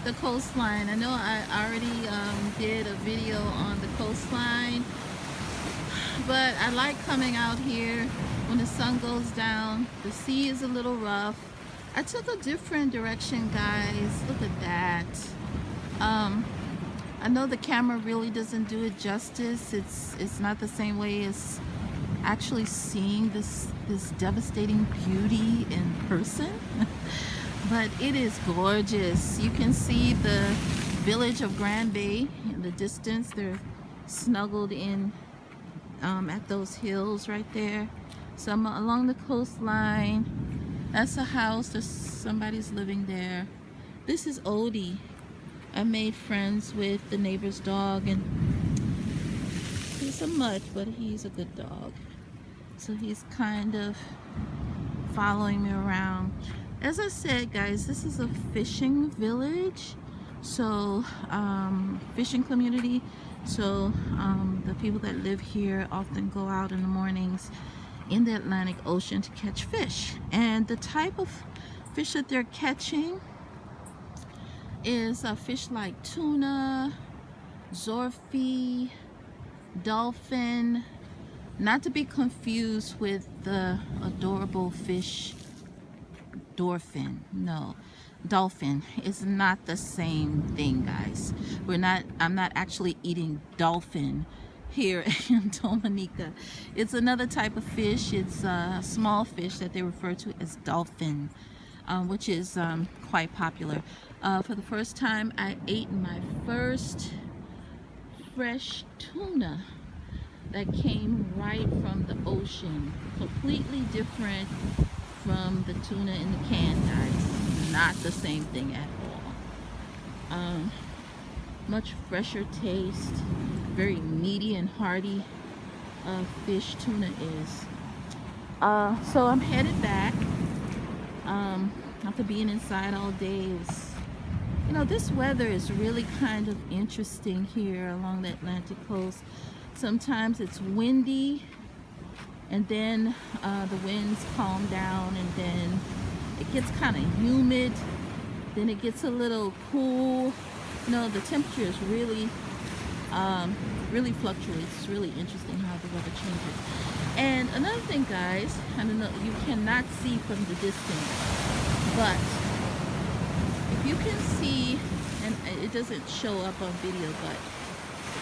the coastline. I know I already did a video on the coastline, but I like coming out here when the sun goes down. The sea is a little rough. I took a different direction, guys. Look at that. um I know the camera really doesn't do it justice. It's not the same way as actually seeing this devastating beauty in person. But it is gorgeous. You can see the village of Grand Bay in the distance. They're snuggled in at those hills right there. So I'm along the coastline. That's a house. There's somebody's living there. This is Odie. I made friends with the neighbor's dog, and he's a mutt, but he's a good dog. So he's kind of following me around. As I said, guys, this is a fishing village, so fishing community. So the people that live here often go out in the mornings in the Atlantic Ocean to catch fish. And the type of fish that they're catching is a fish like tuna, zorfi, dolphin, not to be confused with the adorable fish dolphin. No, dolphin is not the same thing, guys. I'm not actually eating dolphin here in Dominica. It's another type of fish. It's a small fish that they refer to as dolphin, which is quite popular. For the first time, I ate my first fresh tuna that came right from the ocean. Completely different from the tuna in the can, guys. Not the same thing at all. Much fresher taste, very meaty and hearty fish tuna is. So I'm headed back. After being inside all day, it was, you know, this weather is really kind of interesting here along the Atlantic coast. Sometimes it's windy, and then the winds calm down, and then it gets kind of humid, then it gets a little cool. You know, the temperature is really really fluctuates. It's really interesting how the weather changes. And another thing, guys, I don't know, you cannot see from the distance, but if you can see, and it doesn't show up on video, but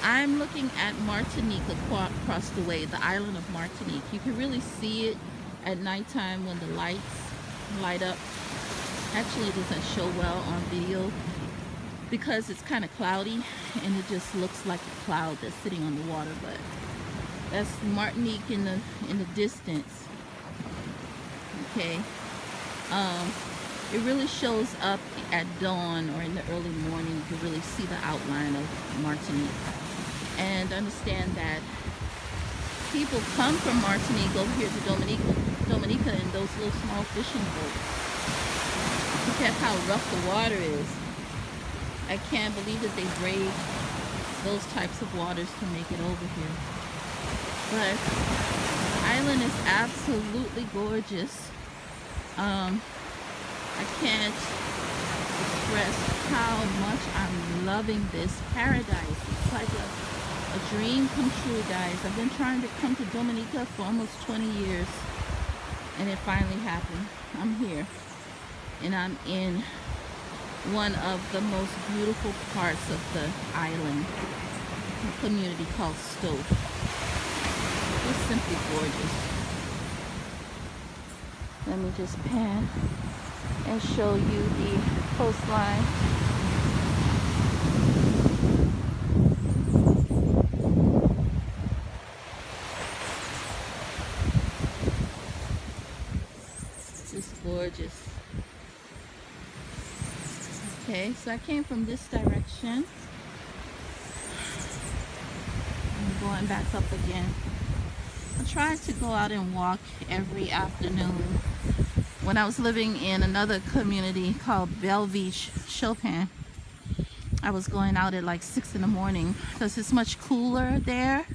I'm looking at Martinique across the way, the island of Martinique. You can really see it at nighttime when the lights light up. Actually, it doesn't show well on video because it's kind of cloudy and it just looks like a cloud that's sitting on the water. But that's Martinique in the distance. Okay. It really shows up at dawn or in the early morning. You can really see the outline of Martinique. And understand that people come from Martinique over here to Dominica in those little small fishing boats. Look at how rough the water is. I can't believe that they brave those types of waters to make it over here. But the island is absolutely gorgeous. I can't express how much I'm loving this paradise. It's like a dream come true, guys. I've been trying to come to Dominica for almost 20 years, and it finally happened. I'm here, and I'm in one of the most beautiful parts of the island, a community called Stowe. It's simply gorgeous. Let me just pan and show you the coastline. It's gorgeous. Okay, so I came from this direction. I'm going back up again. I try to go out and walk every afternoon. When I was living in another community called Belleville, Chopin, I was going out at like 6 in the morning because it's much cooler there.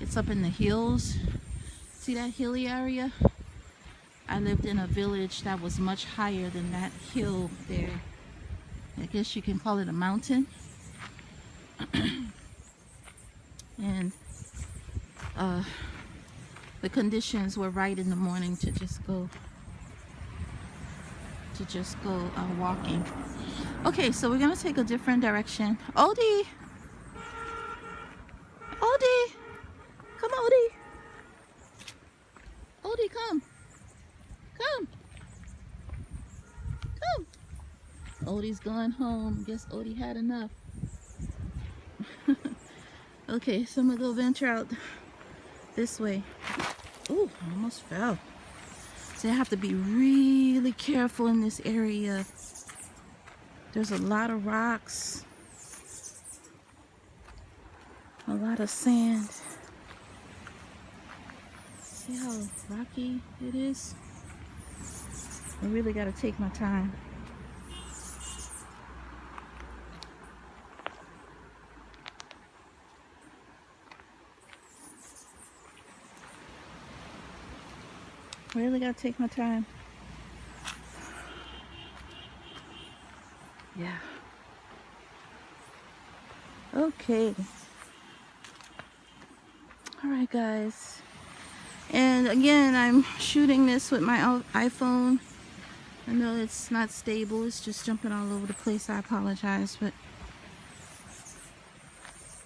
It's up in the hills. See that hilly area? I lived in a village that was much higher than that hill there. I guess you can call it a mountain. And the conditions were right in the morning to just go walking. Okay, so we're gonna take a different direction. Odie, Odie, come Odie, Odie, come, come, come. Odie's going home. Guess Odie had enough. Okay, so I'm gonna go venture out this way. Ooh, I almost fell. So I have to be really careful in this area. There's a lot of rocks, a lot of sand. See how rocky it is? I really gotta take my time. Really gotta take my time. Yeah. Okay. Alright guys. And again, I'm shooting this with my iPhone. I know it's not stable. It's just jumping all over the place. I apologize, but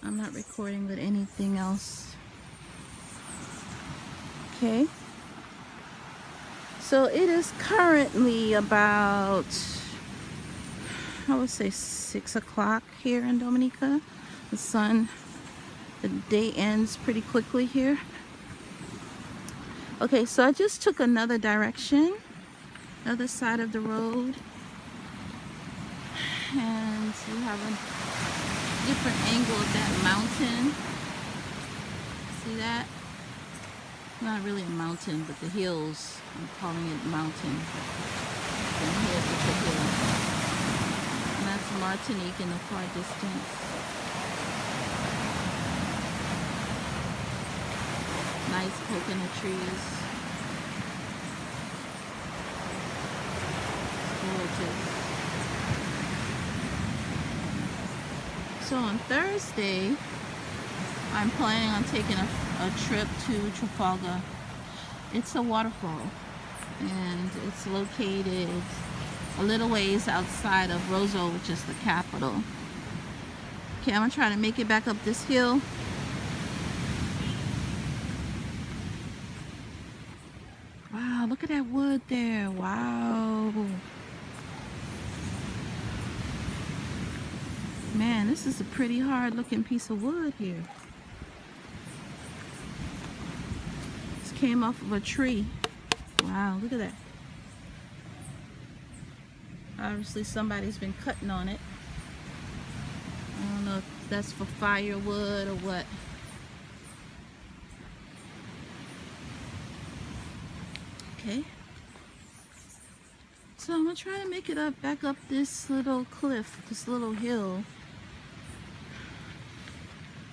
I'm not recording with anything else. Okay. So it is currently about, I would say 6 o'clock here in Dominica. The day ends pretty quickly here. Okay, so I just took another direction, other side of the road. And you have a different angle of that mountain. See that? Not really a mountain, but the hills. I'm calling it mountain. From here to the hill. And that's Martinique in the far distance. Nice coconut trees. Gorgeous. So on Thursday, I'm planning on taking a trip to Trafalgar. It's a waterfall, and it's located a little ways outside of Roseau, which is the capital. Okay, I'm gonna try to make it back up this hill. Wow, look at that wood there. Wow. Man, this is a pretty hard looking piece of wood here. This came off of a tree. Wow, look at that. Obviously somebody's been cutting on it. I don't know if that's for firewood or what. Okay. So I'm gonna try to make it back up this little cliff, this little hill.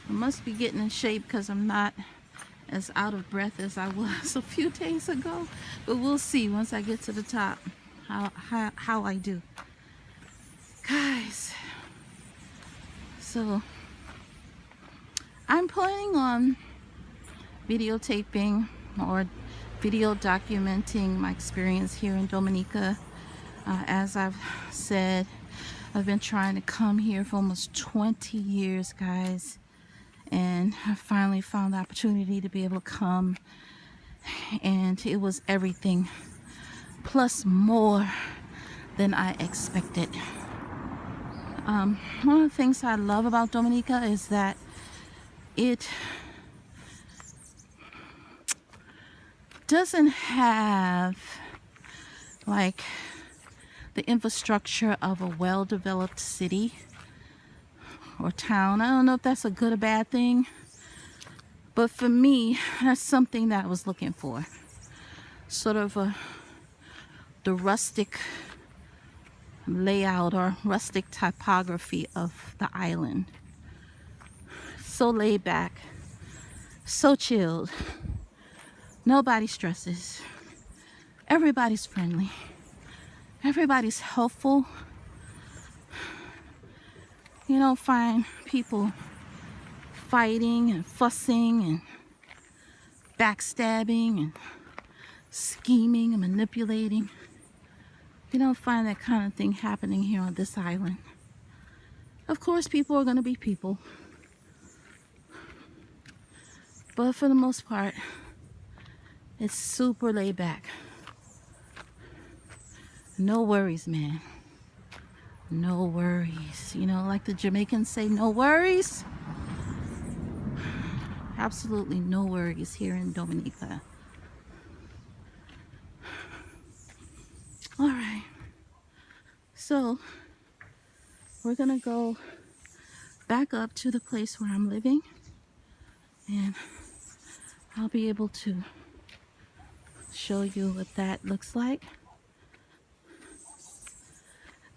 I must be getting in shape because I'm not as out of breath as I was a few days ago. But we'll see once I get to the top how I do. Guys, so I'm planning on videotaping or video documenting my experience here in Dominica. As I've said, I've been trying to come here for almost 20 years, guys. And I finally found the opportunity to be able to come, and it was everything plus more than I expected. One of the things I love about Dominica is that it doesn't have like the infrastructure of a well-developed city or town. I don't know if that's a good or bad thing, but for me, that's something that I was looking for. Sort of the rustic layout or rustic typography of the island. So laid back, so chilled. Nobody stresses. Everybody's friendly. Everybody's helpful. You don't find people fighting and fussing and backstabbing and scheming and manipulating. You don't find that kind of thing happening here on this island. Of course, people are going to be people. But for the most part, it's super laid back. No worries, man. No worries. You know, like the Jamaicans say, no worries. Absolutely no worries here in Dominica. All right. So, we're going to go back up to the place where I'm living. And I'll be able to show you what that looks like.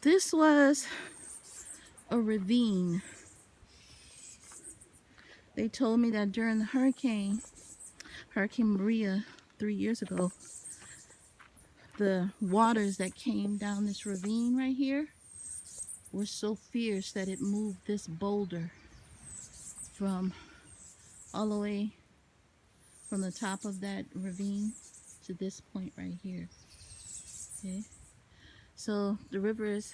This was a ravine. They told me that during the Hurricane Maria 3 years ago, the waters that came down this ravine right here were so fierce that it moved this boulder from all the way from the top of that ravine to this point right here. Okay, so the river is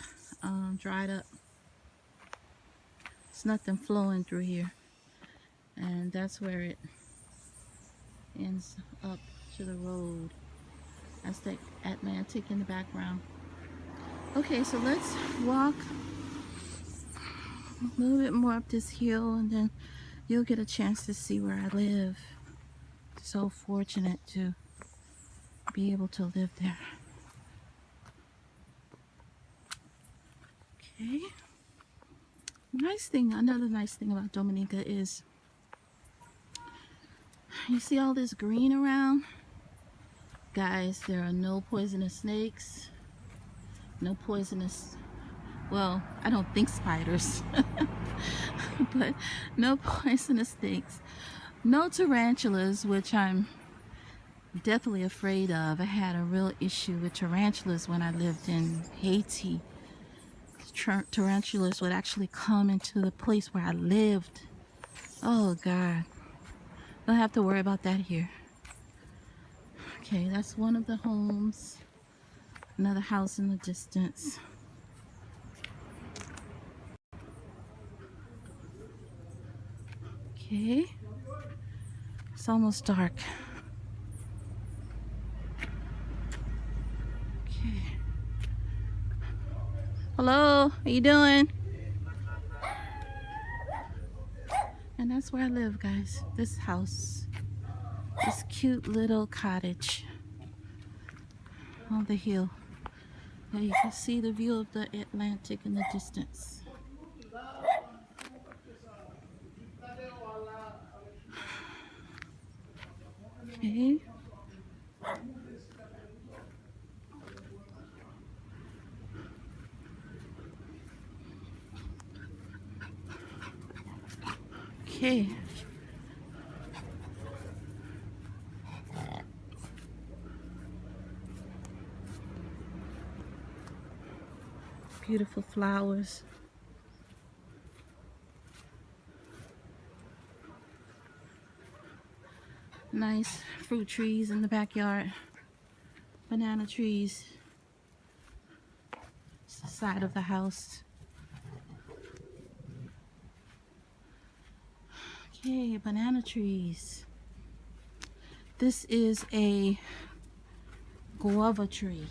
dried up. There's nothing flowing through here, and that's where it ends up to the road. That's the Atlantic in the background. Okay, so let's walk a little bit more up this hill, and then you'll get a chance to see where I live. So fortunate to be able to live there. Okay. Another nice thing about Dominica is you see all this green around? Guys, there are no poisonous snakes, no poisonous, well, I don't think spiders, but no poisonous snakes, no tarantulas, which I'm definitely afraid of. I had a real issue with tarantulas when I lived in Haiti. Tarantulas would actually come into the place where I lived. Oh God, don't have to worry about that here. Okay, that's one of the homes. Another house in the distance. Okay, it's almost dark. Okay. Hello, how you doing? And that's where I live, guys. This house. This cute little cottage on the hill. There you can see the view of the Atlantic in the distance. Okay. Okay. Beautiful flowers. Nice fruit trees in the backyard. Banana trees. It's the side of the house. Okay, banana trees. This is a guava tree.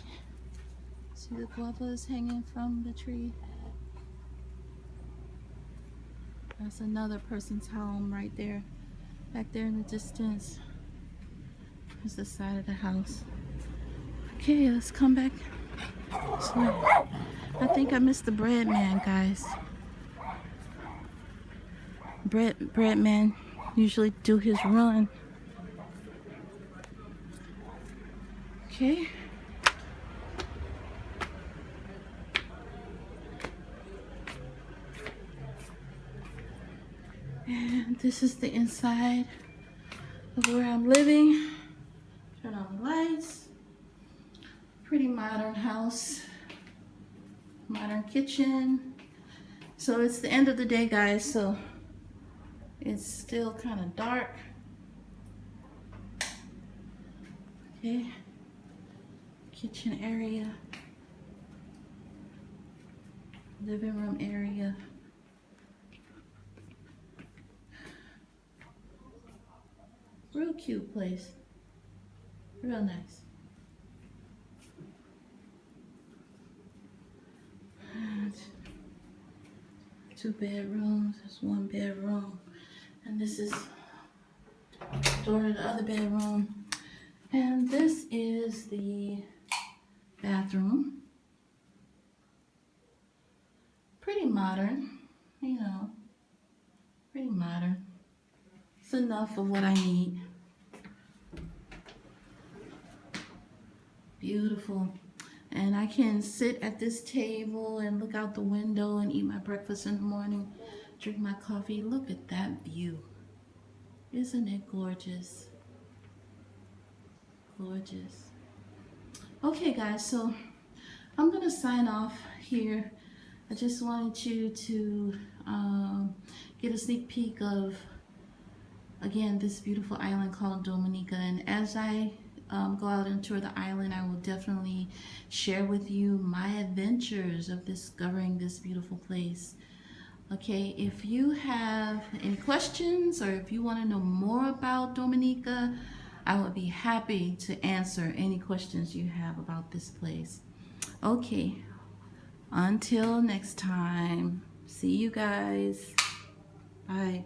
See the guavas hanging from the tree? That's another person's home right there. Back there in the distance is the side of the house. Okay, let's come back. So, I think I missed the bread man, guys. Bread man usually do his run. Okay. And this is the inside of where I'm living. Turn on the lights. Pretty modern house. Modern kitchen. So it's the end of the day, guys, so it's still kind of dark. Okay, kitchen area, living room area. Real cute place, real nice. And 2 bedrooms, there's 1 bedroom, and this is door to the other bedroom. And this is the bathroom. Pretty modern, you know, pretty modern. It's enough of what I need. Beautiful. And I can sit at this table and look out the window and eat my breakfast in the morning, drink my coffee. Look at that view. Isn't it gorgeous? Gorgeous. Okay, guys, so I'm gonna sign off here. I just wanted you to get a sneak peek of, again, this beautiful island called Dominica. And as I go out and tour the island, I will definitely share with you my adventures of discovering this beautiful place. Okay, if you have any questions or if you want to know more about Dominica, I would be happy to answer any questions you have about this place. Okay, until next time, see you guys. Bye.